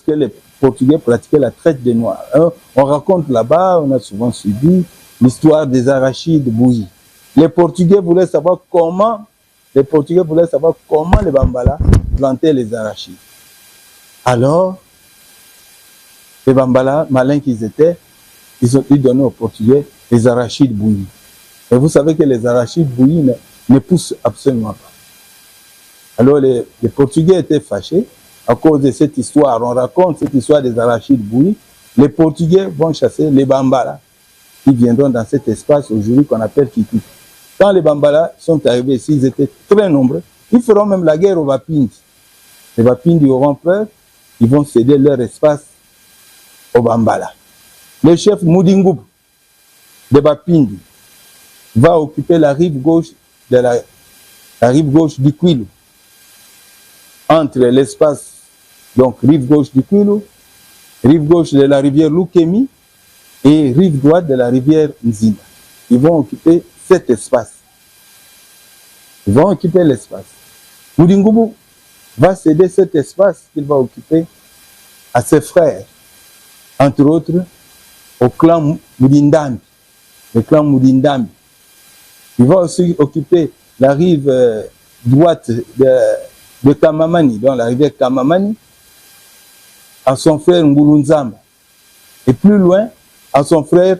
que les Portugais pratiquaient la traite des Noirs. Hein? On raconte là-bas, on a souvent suivi l'histoire des arachides bouillis. Les Portugais voulaient savoir comment les Bambala plantaient les arachides. Alors, les Bambala, malins qu'ils étaient, ils ont donné aux Portugais les arachides bouillis. Et vous savez que les arachides bouillis ne poussent absolument pas. Alors les Portugais étaient fâchés à cause de cette histoire. On raconte cette histoire des arachides bouillis. Les Portugais vont chasser les Bambala qui viendront dans cet espace aujourd'hui qu'on appelle Kiku. Quand les Bambala sont arrivés ici, ils étaient très nombreux. Ils feront même la guerre aux Bapindi. Les Bapindi auront peur, ils vont céder leur espace aux Bambala. Le chef Moudingoub de Bapindi va occuper la rive gauche de la rive gauche du Kwilu. Entre l'espace, donc rive gauche du Kwilu, rive gauche de la rivière Lukemi et rive droite de la rivière Nzinda. Ils vont occuper cet espace. Ils vont occuper l'espace. Moudingoubou va céder cet espace qu'il va occuper à ses frères, entre autres au clan Moudindambi, le clan Moudindambi. Il va aussi occuper la rive droite de Kamamani, dans la rivière Kamamani, à son frère Ngulunzamba. Et plus loin, à son frère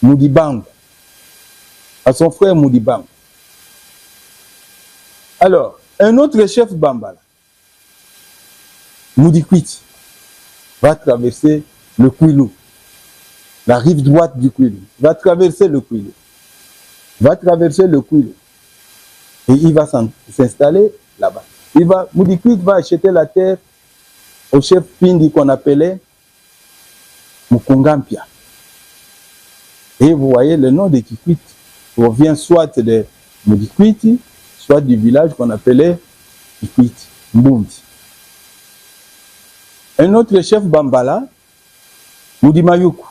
Moudibango. À son frère Moudibango. Alors, un autre chef Bambala, Moudikwiti, va traverser le Kwilu, la rive droite du Kwilu. Va traverser le Kwilu. Et il va s'installer là-bas. Moudikwiti va acheter la terre au chef Pindi qu'on appelait Mukungampia. Et vous voyez, le nom de Kikwiti provient soit de Moudikwiti, soit du village qu'on appelait Kikwiti, Mbundi. Un autre chef Bambala, Moudimayuku,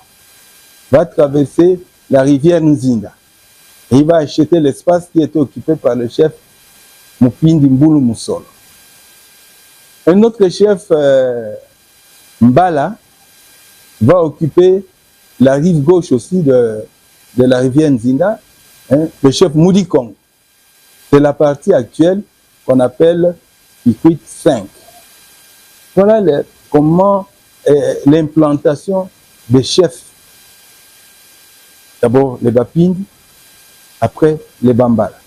va traverser la rivière Nzinda. Et il va acheter l'espace qui était occupé par le chef Mupindi Mbulu Musolo. Un autre chef Mbala va occuper la rive gauche aussi de la rivière Nzinda, hein, le chef Moudikong. C'est la partie actuelle qu'on appelle Kikwit 5. Voilà comment l'implantation des chefs. D'abord les Bapindi, après les Bambala.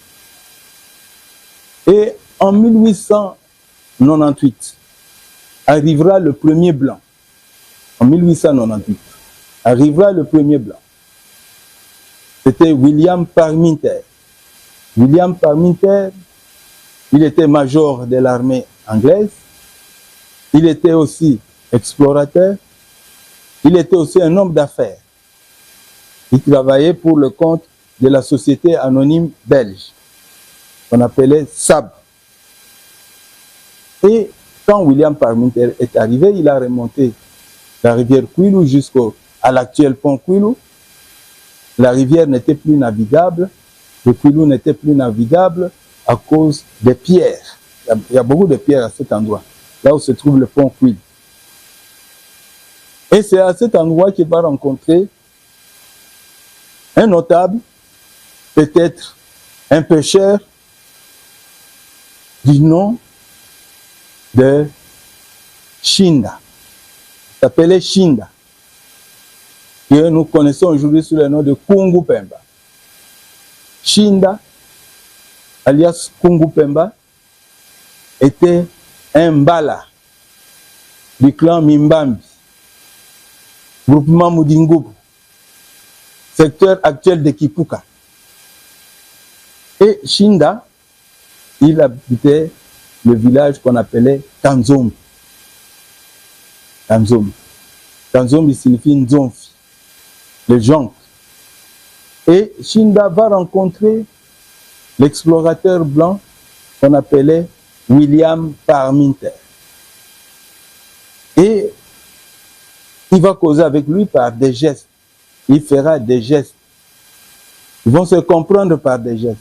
Et en 1898, arrivera le premier blanc. En 1898, arrivera le premier blanc. C'était William Parminter. William Parminter, il était major de l'armée anglaise. Il était aussi explorateur. Il était aussi un homme d'affaires. Il travaillait pour le compte de la société anonyme belge, qu'on appelait SAB. Et quand William Parminter est arrivé, il a remonté la rivière Kwilu jusqu'à l'actuel pont Kwilu. La rivière n'était plus navigable, le Kwilu n'était plus navigable à cause des pierres. Il y a beaucoup de pierres à cet endroit, là où se trouve le pont Kwilu. Et c'est à cet endroit qu'il va rencontrer un notable, peut-être un pêcheur du nom de Shinda. Il s'appelait Shinda, que nous connaissons aujourd'hui sous le nom de Kungu Pemba. Shinda, alias Kungu Pemba, était un Mbala du clan Mimbambi, groupement Moudingoubou, secteur actuel de Kipuka. Et Shinda, il habitait le village qu'on appelait Kanzombi. Kanzombi. Kanzombi signifie Nzomfi, le jonc. Et Shinda va rencontrer l'explorateur blanc qu'on appelait William Parminter. Et il va causer avec lui par des gestes. Il fera des gestes. Ils vont se comprendre par des gestes.